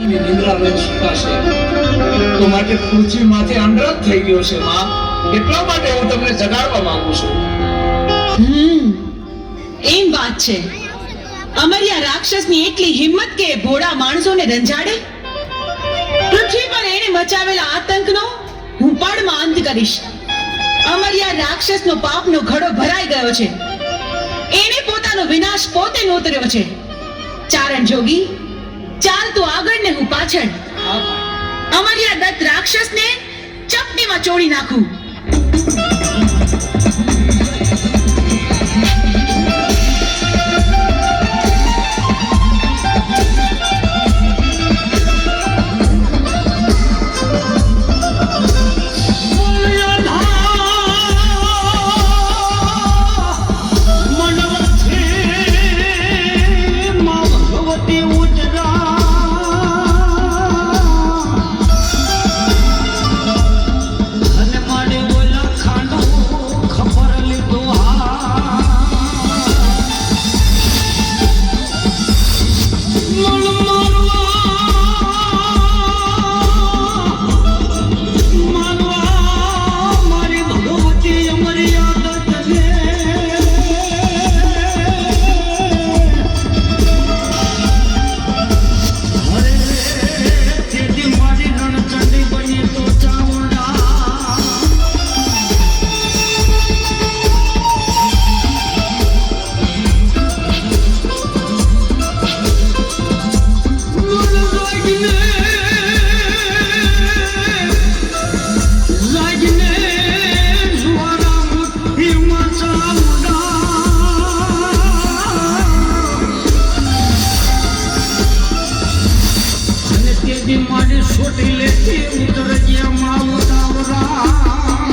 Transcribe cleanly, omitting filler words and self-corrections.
નિંદ્રા રોજ સુકાશે તો માટે પૃથ્વી માથે અંડરત થઈ ગયો છે માં. એટલા માટે હું તમને જગાડવા માંગુ છું. એમ વાત છે. અમર્યા રાક્ષસની એટલી હિંમત કે ભોળા માણસોને રંજાડે. પૃથ્વી પર એને મચાવેલા આતંકનો હું પળમાં અંત કરીશ. અમર્યા રાક્ષસનો પાપનો ઘડો ભરાઈ ગયો છે. એને પોતાનો વિનાશ પોતે નોતર્યો છે. ચારણ જોગી, ચાલ તું આગળ ને હું પાછળ. અમર્યા દત્ત રાક્ષસને ચપટીમાં ચોળી નાખું. મારી છોટી લેતી ઉતર ગયા માવતાવરા